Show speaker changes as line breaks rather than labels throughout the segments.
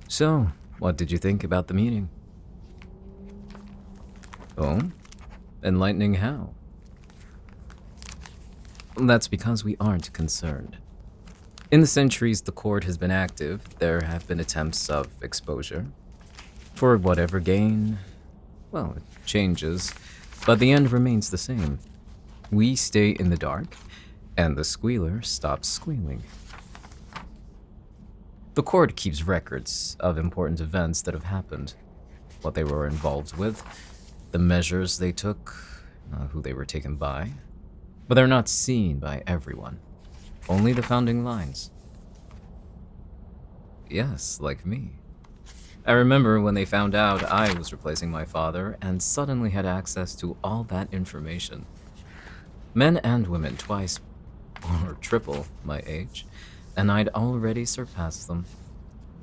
So, what did you think about the meeting? Oh? Enlightening how? That's because we aren't concerned. In the centuries the court has been active, there have been attempts of exposure. For whatever gain, well, it changes, but the end remains the same. We stay in the dark, and the squealer stops squealing. The court keeps records of important events that have happened, what they were involved with, the measures they took, who they were taken by, but they're not seen by everyone. Only the founding lines. Yes, like me. I remember when they found out I was replacing my father and suddenly had access to all that information. Men and women twice or triple my age, and I'd already surpassed them.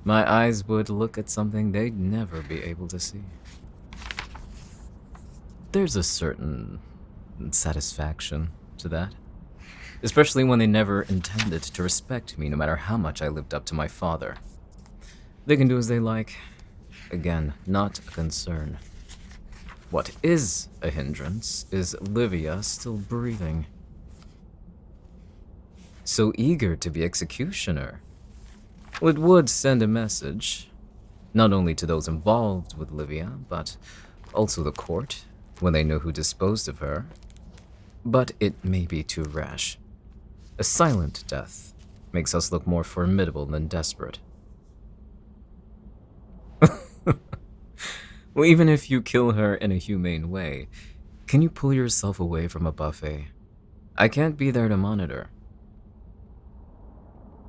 My eyes would look at something they'd never be able to see. There's a certain satisfaction to that, especially when they never intended to respect me no matter how much I lived up to my father. They can do as they like. Again, not a concern. What is a hindrance is Livia still breathing. So eager to be executioner. Well, it would send a message, not only to those involved with Livia, but also the court, when they know who disposed of her. But it may be too rash. A silent death makes us look more formidable than desperate. Well, even if you kill her in a humane way, can you pull yourself away from a buffet? I can't be there to monitor.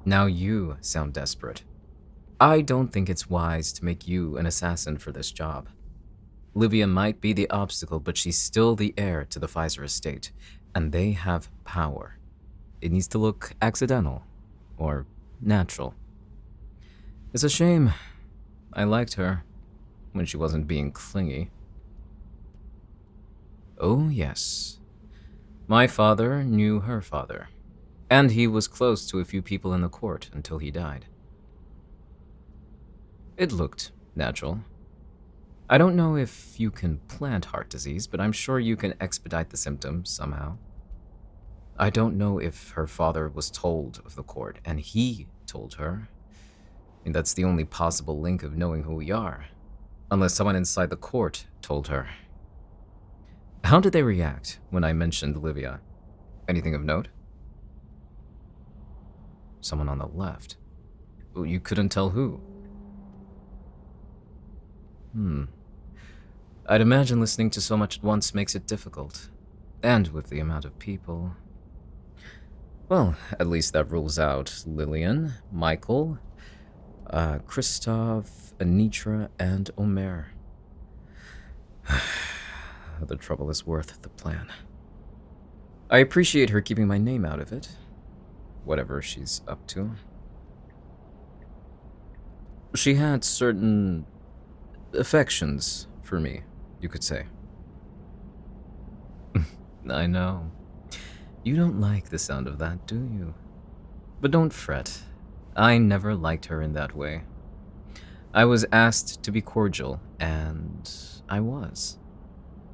Now you sound desperate. I don't think it's wise to make you an assassin for this job. Livia might be the obstacle, but she's still the heir to the Pfizer estate, and they have power. It needs to look accidental, or natural. It's a shame. I liked her, when she wasn't being clingy. Oh, yes. My father knew her father, and he was close to a few people in the court until he died. It looked natural. I don't know if you can plant heart disease, but I'm sure you can expedite the symptoms somehow. I don't know if her father was told of the court, and he told her. And that's the only possible link of knowing who we are, unless someone inside the court told her. How did they react when I mentioned Livia? Anything of note? Someone on the left. Well, you couldn't tell who. I'd imagine listening to so much at once makes it difficult. And with the amount of people... Well, at least that rules out Lillian, Michael, Christoph, Anitra, and Omer. The trouble is worth the plan. I appreciate her keeping my name out of it. Whatever she's up to. She had certain affections for me, you could say. I know. You don't like the sound of that, do you? But don't fret. I never liked her in that way. I was asked to be cordial, and I was.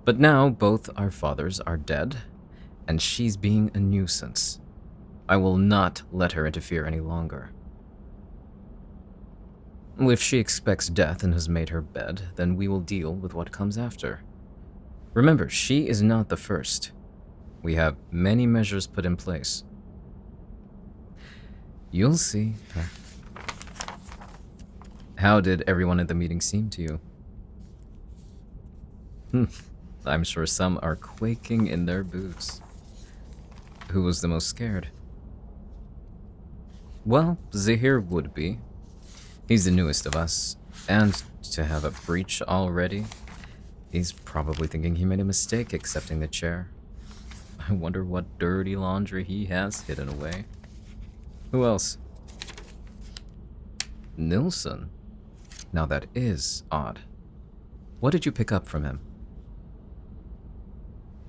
But now both our fathers are dead, and she's being a nuisance. I will not let her interfere any longer. If she expects death and has made her bed, then we will deal with what comes after. Remember, she is not the first. We have many measures put in place. You'll see. How did everyone at the meeting seem to you? I'm sure some are quaking in their boots. Who was the most scared? Well, Zahir would be. He's the newest of us, and to have a breach already, he's probably thinking he made a mistake accepting the chair. I wonder what dirty laundry he has hidden away. Who else? Nilsson? Now that is odd. What did you pick up from him?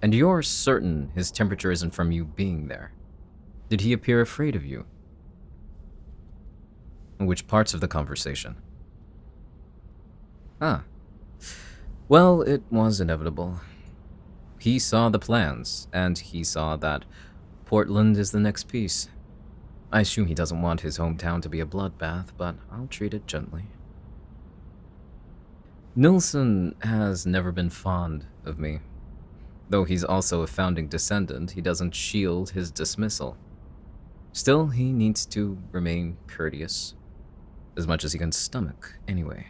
And you're certain his temperature isn't from you being there. Did he appear afraid of you? Which parts of the conversation? Huh. Well, it was inevitable. He saw the plans, and he saw that Portland is the next piece. I assume he doesn't want his hometown to be a bloodbath, but I'll treat it gently. Nilsson has never been fond of me. Though he's also a founding descendant, he doesn't shield his dismissal. Still, he needs to remain courteous, as much as he can stomach, anyway.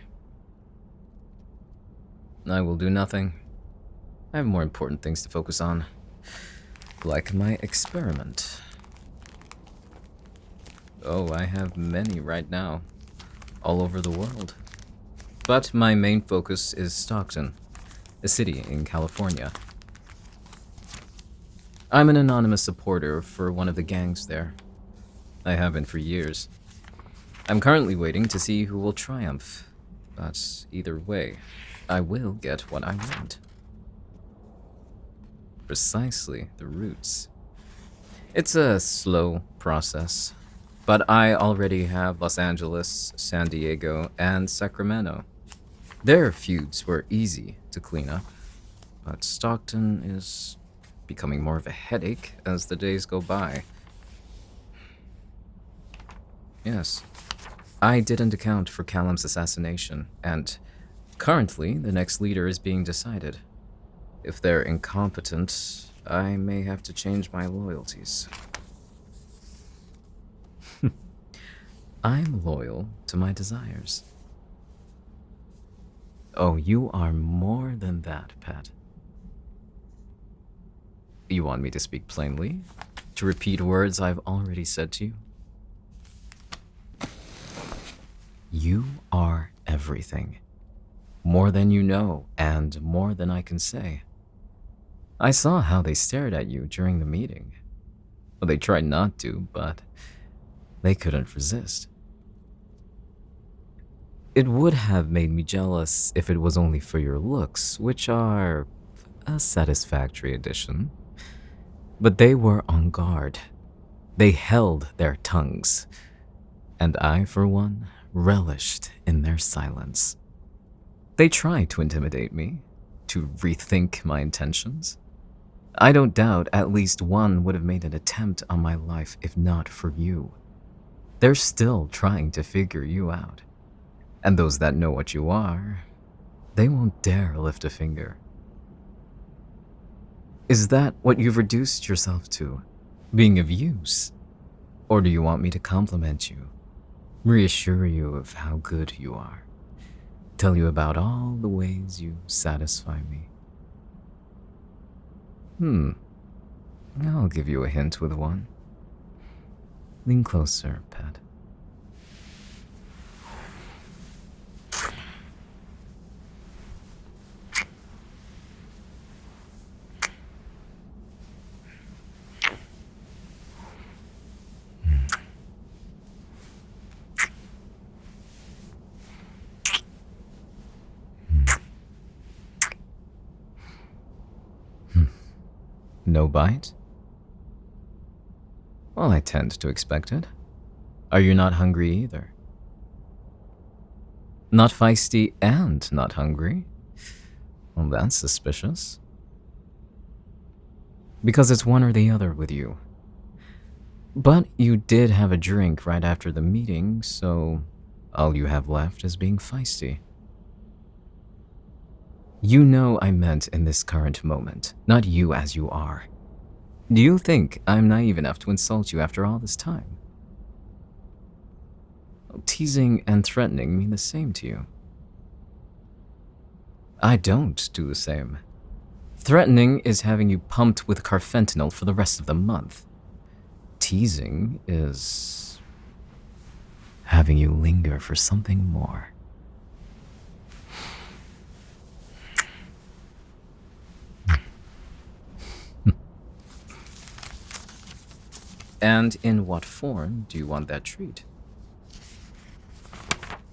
I will do nothing. I have more important things to focus on, like my experiment. Oh, I have many right now, all over the world. But my main focus is Stockton, a city in California. I'm an anonymous supporter for one of the gangs there. I have been for years. I'm currently waiting to see who will triumph, but either way, I will get what I want. Precisely, the roots. It's a slow process, but I already have Los Angeles, San Diego, and Sacramento. Their feuds were easy to clean up, but Stockton is becoming more of a headache as the days go by. Yes, I didn't account for Callum's assassination, and currently the next leader is being decided. If they're incompetent, I may have to change my loyalties. I'm loyal to my desires. Oh, you are more than that, Pat. You want me to speak plainly? To repeat words I've already said to you? You are everything. More than you know, and more than I can say. I saw how they stared at you during the meeting. Well, they tried not to, but they couldn't resist. It would have made me jealous if it was only for your looks, which are a satisfactory addition. But they were on guard. They held their tongues. And I, for one, relished in their silence. They tried to intimidate me, to rethink my intentions. I don't doubt at least one would have made an attempt on my life if not for you. They're still trying to figure you out. And those that know what you are, they won't dare lift a finger. Is that what you've reduced yourself to? Being of use? Or do you want me to compliment you? Reassure you of how good you are? Tell you about all the ways you satisfy me? I'll give you a hint with one. Lean closer, Pat. No bite? Well, I tend to expect it. Are you not hungry either? Not feisty and not hungry? Well, that's suspicious. Because it's one or the other with you. But you did have a drink right after the meeting, so all you have left is being feisty. You know I meant in this current moment, not you as you are. Do you think I'm naive enough to insult you after all this time? Teasing and threatening mean the same to you. I don't do the same. Threatening is having you pumped with carfentanil for the rest of the month. Teasing is having you linger for something more. And in what form do you want that treat?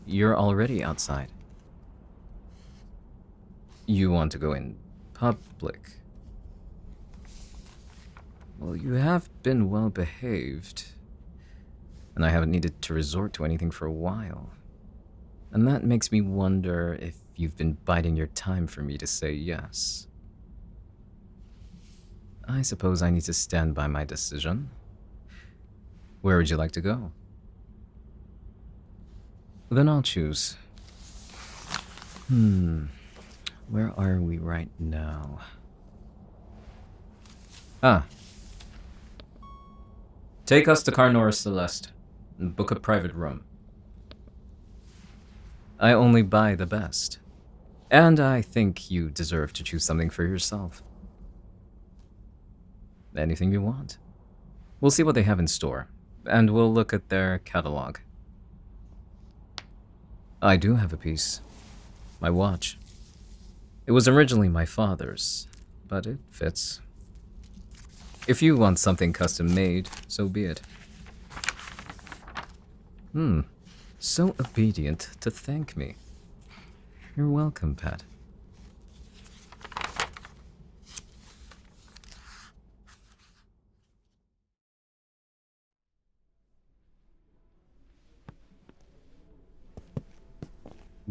You're already outside. You want to go in public. Well, you have been well behaved, and I haven't needed to resort to anything for a while. And that makes me wonder if you've been biding your time for me to say yes. I suppose I need to stand by my decision. Where would you like to go? Then I'll choose. Where are we right now? Ah. Take us to Carnora Celeste and book a private room. I only buy the best. And I think you deserve to choose something for yourself. Anything you want. We'll see what they have in store, and we'll look at their catalog. I do have a piece. My watch. It was originally my father's, but it fits. If you want something custom made, so be it. So obedient to thank me. You're welcome, Pet.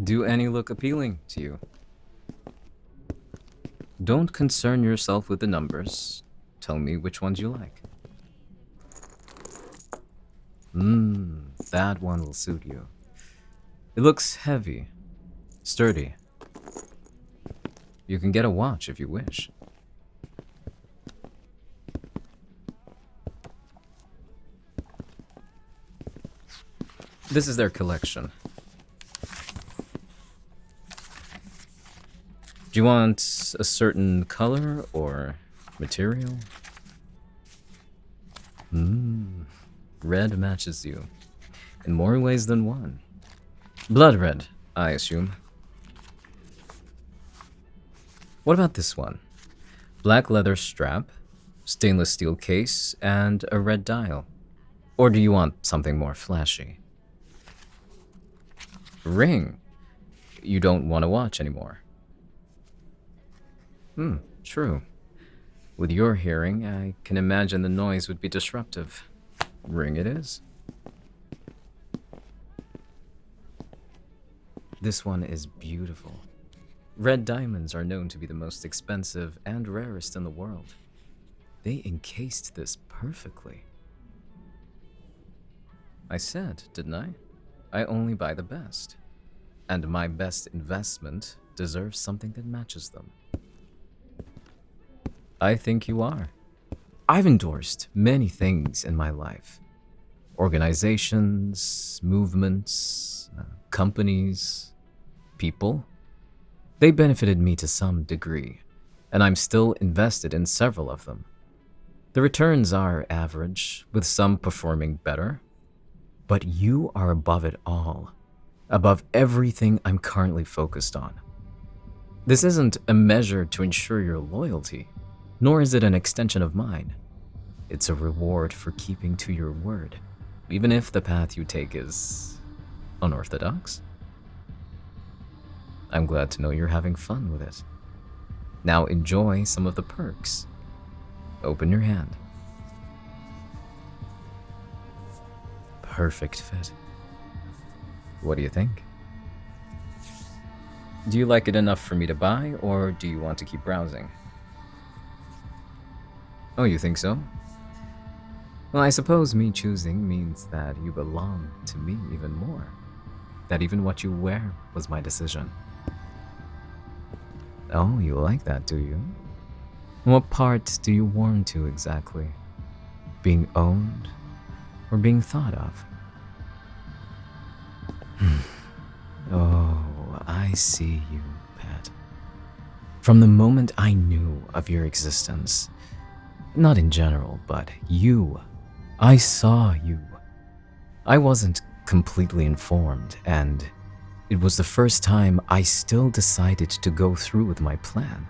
Do any look appealing to you? Don't concern yourself with the numbers. Tell me which ones you like. That one will suit you. It looks heavy, sturdy. You can get a watch if you wish. This is their collection. Do you want a certain color or material? Red matches you. In more ways than one. Blood red, I assume. What about this one? Black leather strap, stainless steel case, and a red dial. Or do you want something more flashy? Ring. You don't want to watch anymore. True. With your hearing, I can imagine the noise would be disruptive. Ring it is. This one is beautiful. Red diamonds are known to be the most expensive and rarest in the world. They encased this perfectly. I said, didn't I? I only buy the best. And my best investment deserves something that matches them. I think you are. I've endorsed many things in my life. Organizations, movements, companies, people. They benefited me to some degree, and I'm still invested in several of them. The returns are average, with some performing better. But you are above it all, above everything I'm currently focused on. This isn't a measure to ensure your loyalty, nor is it an extension of mine. It's a reward for keeping to your word, even if the path you take is unorthodox. I'm glad to know you're having fun with it. Now enjoy some of the perks. Open your hand. Perfect fit. What do you think? Do you like it enough for me to buy, or do you want to keep browsing? Oh, you think so? Well, I suppose me choosing means that you belong to me even more. That even what you wear was my decision. Oh, you like that, do you? What part do you warm to exactly? Being owned or being thought of? Oh, I see you, Pet. From the moment I knew of your existence, not in general, but you, I saw you. I wasn't completely informed, and it was the first time I still decided to go through with my plan.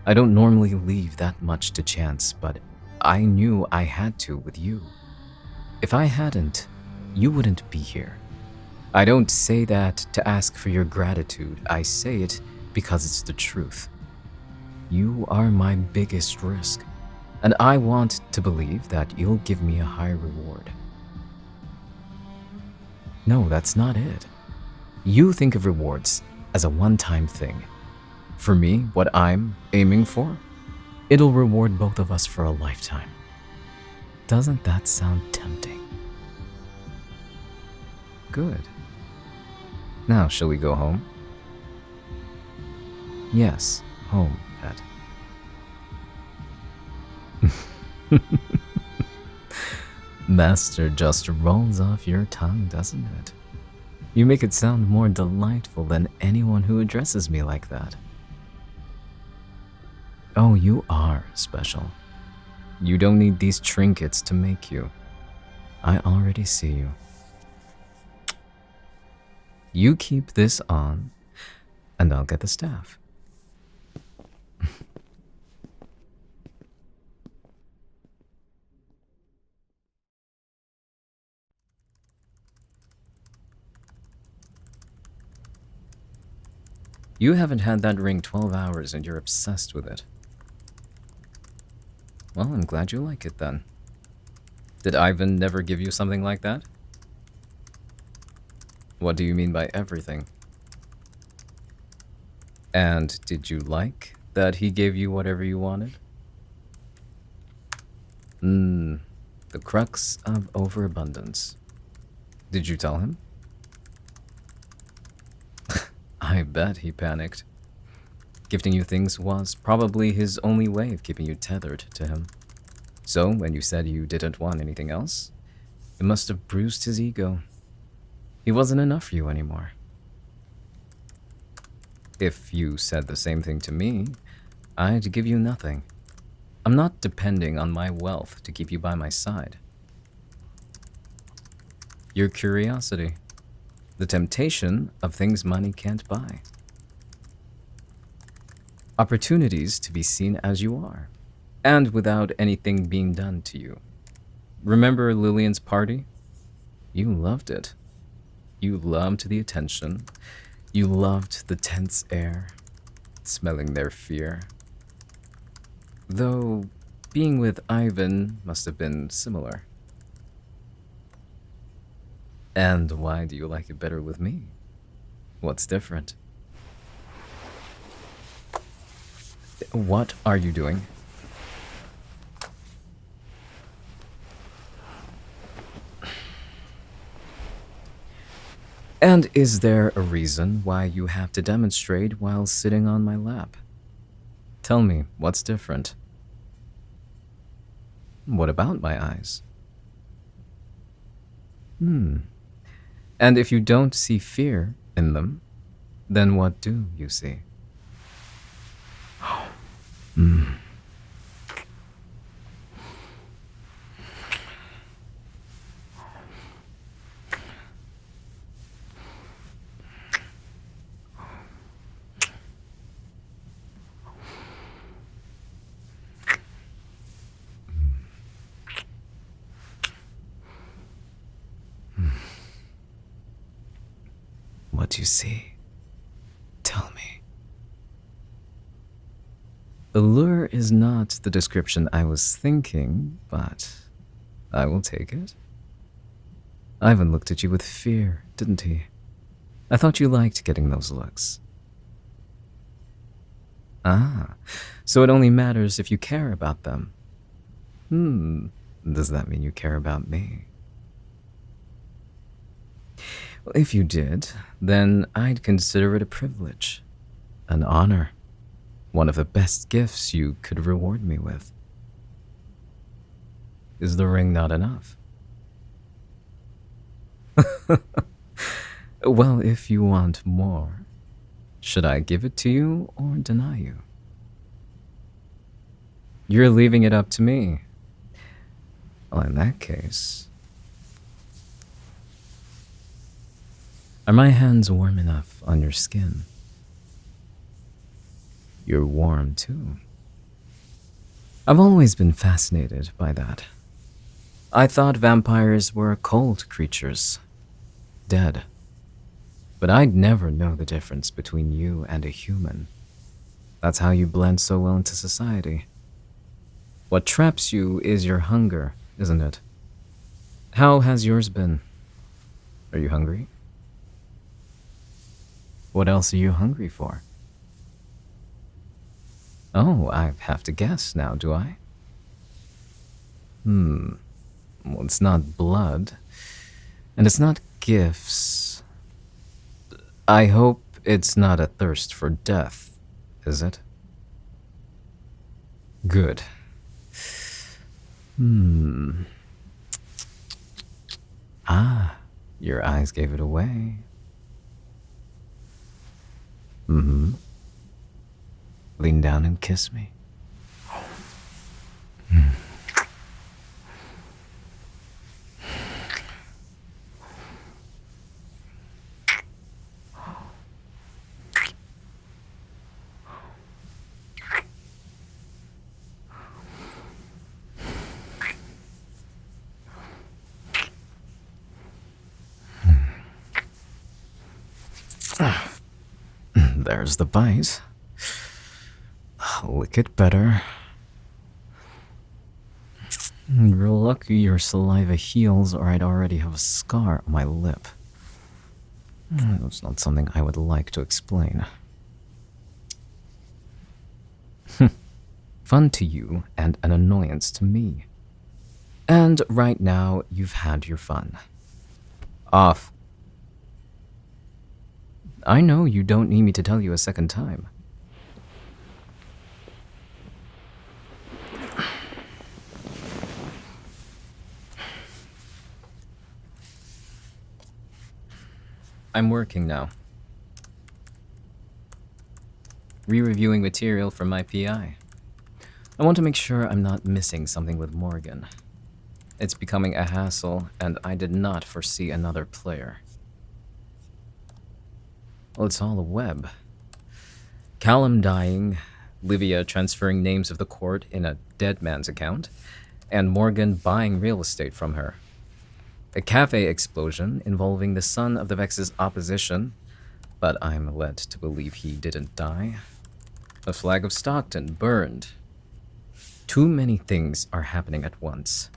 I don't normally leave that much to chance, but I knew I had to with you. If I hadn't, you wouldn't be here. I don't say that to ask for your gratitude. I say it because it's the truth. You are my biggest risk, and I want to believe that you'll give me a high reward. No, that's not it. You think of rewards as a one-time thing. For me, what I'm aiming for, it'll reward both of us for a lifetime. Doesn't that sound tempting? Good. Now, shall we go home? Yes, home, Pet. Master just rolls off your tongue, doesn't it? You make it sound more delightful than anyone who addresses me like that. Oh, you are special. You don't need these trinkets to make you. I already see you. You keep this on, and I'll get the staff. You haven't had that ring 12 hours and you're obsessed with it. Well, I'm glad you like it then. Did Ivan never give you something like that? What do you mean by everything? And did you like that he gave you whatever you wanted? The crux of overabundance. Did you tell him? I bet he panicked. Gifting you things was probably his only way of keeping you tethered to him. So, when you said you didn't want anything else, it must have bruised his ego. He wasn't enough for you anymore. If you said the same thing to me, I'd give you nothing. I'm not depending on my wealth to keep you by my side. Your curiosity. The temptation of things money can't buy. Opportunities to be seen as you are, and without anything being done to you. Remember Lillian's party? You loved it. You loved the attention. You loved the tense air, smelling their fear. Though, being with Ivan must have been similar. And why do you like it better with me? What's different? What are you doing? And is there a reason why you have to demonstrate while sitting on my lap? Tell me, what's different? What about my eyes? And if you don't see fear in them, then what do you see? What do you see? Tell me. Allure is not the description I was thinking, but I will take it. Ivan looked at you with fear, didn't he? I thought you liked getting those looks. Ah, so it only matters if you care about them. Does that mean you care about me? Well, if you did, then I'd consider it a privilege, an honor, one of the best gifts you could reward me with. Is the ring not enough? Well, if you want more, should I give it to you or deny you? You're leaving it up to me. Well, in that case, are my hands warm enough on your skin? You're warm too. I've always been fascinated by that. I thought vampires were cold creatures, dead. But I'd never know the difference between you and a human. That's how you blend so well into society. What traps you is your hunger, isn't it? How has yours been? Are you hungry? What else are you hungry for? Oh, I have to guess now, do I? Well, it's not blood. And it's not gifts. I hope it's not a thirst for death, is it? Good. Ah, your eyes gave it away. Lean down and kiss me. There's the bite. Lick it better. You're lucky your saliva heals, or I'd already have a scar on my lip. It's not something I would like to explain. Fun to you and an annoyance to me. And right now, you've had your fun. Off. I know you don't need me to tell you a second time. I'm working now. Re-reviewing material from my PI. I want to make sure I'm not missing something with Morgan. It's becoming a hassle, and I did not foresee another player. Well, it's all a web. Callum dying, Livia transferring names of the court in a dead man's account, and Morgan buying real estate from her. A cafe explosion involving the son of the Vex's opposition, but I'm led to believe he didn't die. A flag of Stockton burned. Too many things are happening at once.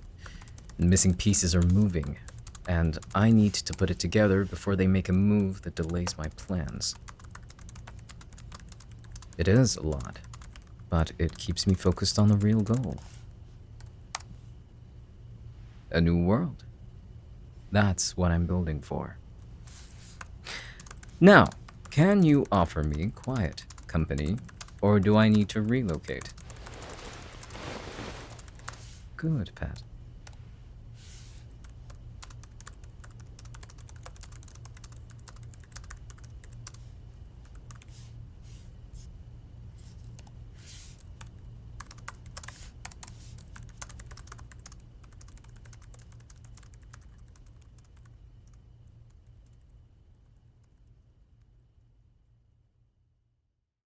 Missing pieces are moving, and I need to put it together before they make a move that delays my plans. It is a lot, but it keeps me focused on the real goal. A new world. That's what I'm building for. Now, can you offer me quiet company, or do I need to relocate? Good, Pat.